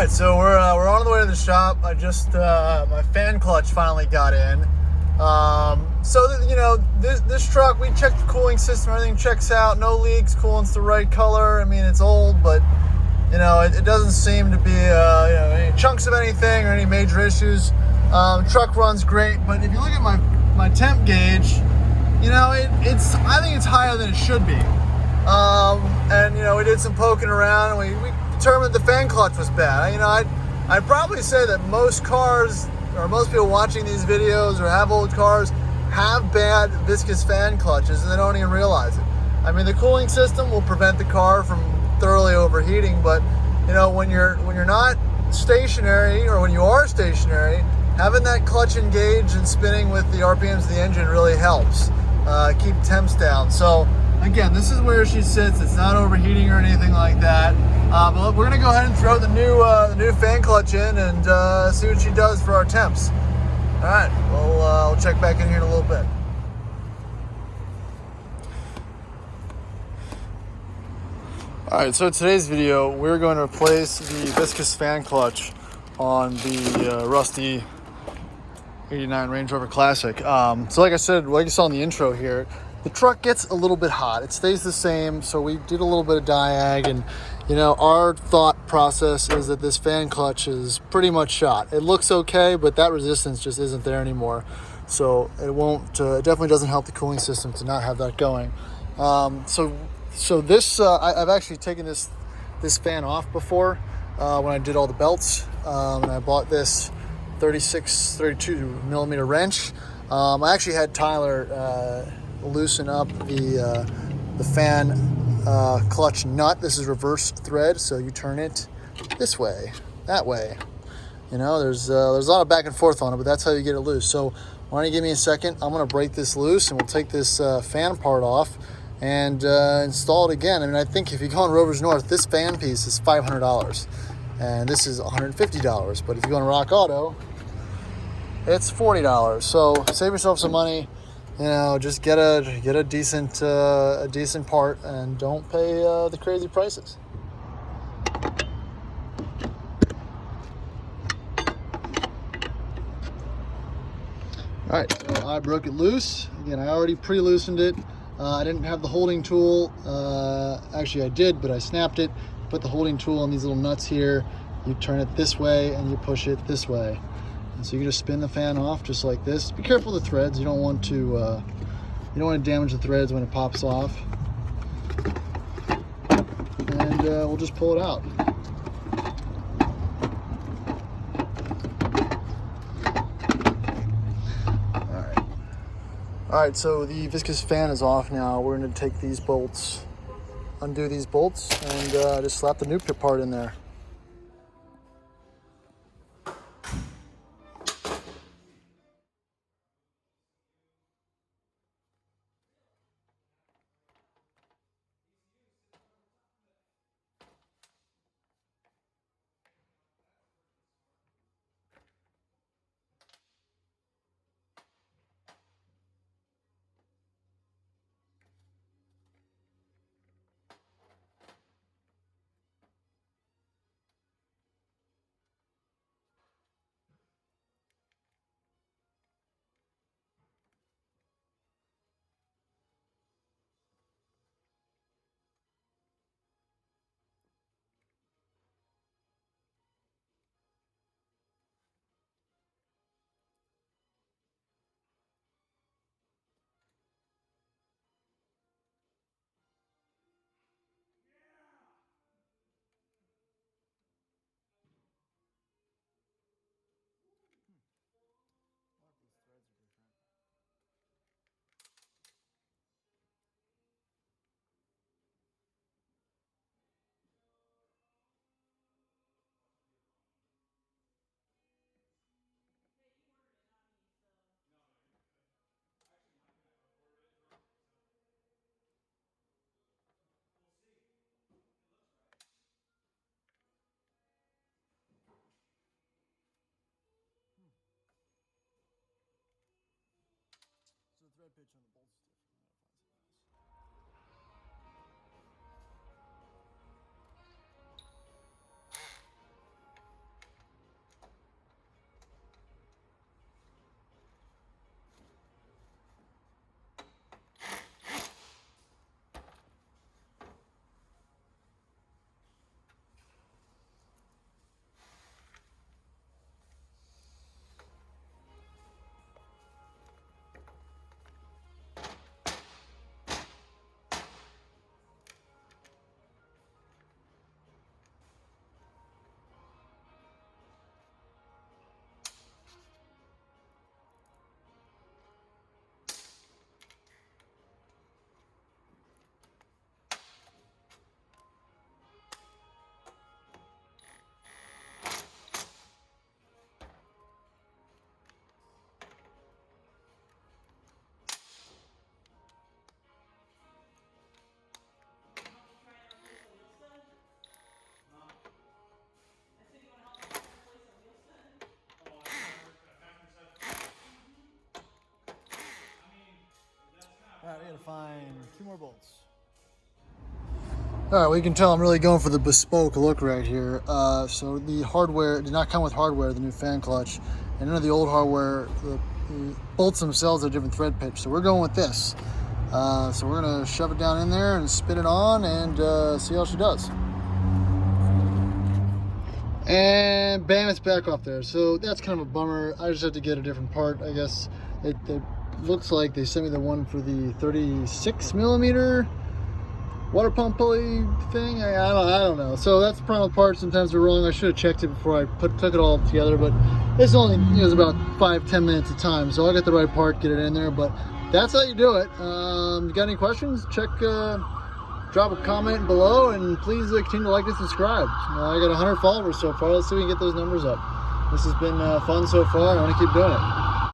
right, so we're on the way to the shop. I just my fan clutch finally got in. This truck, we checked the cooling system, everything checks out, no leaks, coolant's the right color. I mean, it's old, but it doesn't seem to be any chunks of anything or any major issues. Truck runs great, but if you look at my temp gauge, I think it's higher than it should be. We did some poking around, and we determined the fan clutch was bad. I'd probably say that most cars, or most people watching these videos or have old cars, have bad viscous fan clutches, and they don't even realize it. I mean, the cooling system will prevent the car from thoroughly overheating, but when you're not stationary, or when you are stationary, having that clutch engaged and spinning with the RPMs of the engine really helps keep temps down. So again, this is where she sits. It's not overheating or anything like that. But we're gonna go ahead and throw the new fan clutch in and see what she does for our temps. All right, we'll check back in here in a little bit. All right, so today's video, we're going to replace the viscous fan clutch on the rusty 89 Range Rover Classic. So like I said, like you saw in the intro here, the truck gets a little bit hot. It stays the same, so we did a little bit of diag, and our thought process is that this fan clutch is pretty much shot. It looks okay, but that resistance just isn't there anymore. So it won't, it definitely doesn't help the cooling system to not have that going. So this, I've actually taken this fan off before when I did all the belts, and I bought this 32 millimeter wrench. I actually had Tyler loosen up the fan clutch nut. This is reverse thread, so you turn it this way, that way. There's a lot of back and forth on it, but that's how you get it loose. So why don't you give me a second? I'm going to break this loose, and we'll take this fan part off and install it again. I mean, I think if you go on Rovers North, this fan piece is $500, and this is $150. But if you go on Rock Auto, it's $40. So save yourself some money. Just get a decent part, and don't pay the crazy prices. All right, so I broke it loose. Again, I already pre-loosened it. I didn't have the holding tool. Actually, I did, but I snapped it. Put the holding tool on these little nuts here. You turn it this way, and you push it this way. And so you can just spin the fan off just like this. Be careful of the threads. You don't want to damage the threads when it pops off. And we'll just pull it out. All right, so the viscous fan is off now. We're going to take these bolts, undo these bolts, and just slap the new part in there. So the thread pitch on the bolts is different. All right, we gotta find 2 more bolts. All right, well, you can tell I'm really going for the bespoke look right here. So the hardware did not come with hardware, the new fan clutch, and none of the old hardware, the bolts themselves are different thread pitch. So we're going with this. So we're gonna shove it down in there and spin it on and see how she does. And bam, it's back off there. So that's kind of a bummer. I just had to get a different part, I guess. It looks like they sent me the one for the 36 millimeter water pump pulley thing. I don't know. So that's the problem with parts. Sometimes they're wrong. I should have checked it before I took it all together, but it's only, it was about 5-10 minutes of time. So I'll get the right part, get it in there, but that's how you do it. You got any questions? Drop a comment below, and please continue to like and subscribe. I got 100 followers so far. Let's see if we can get those numbers up. This has been fun so far. I want to keep doing it.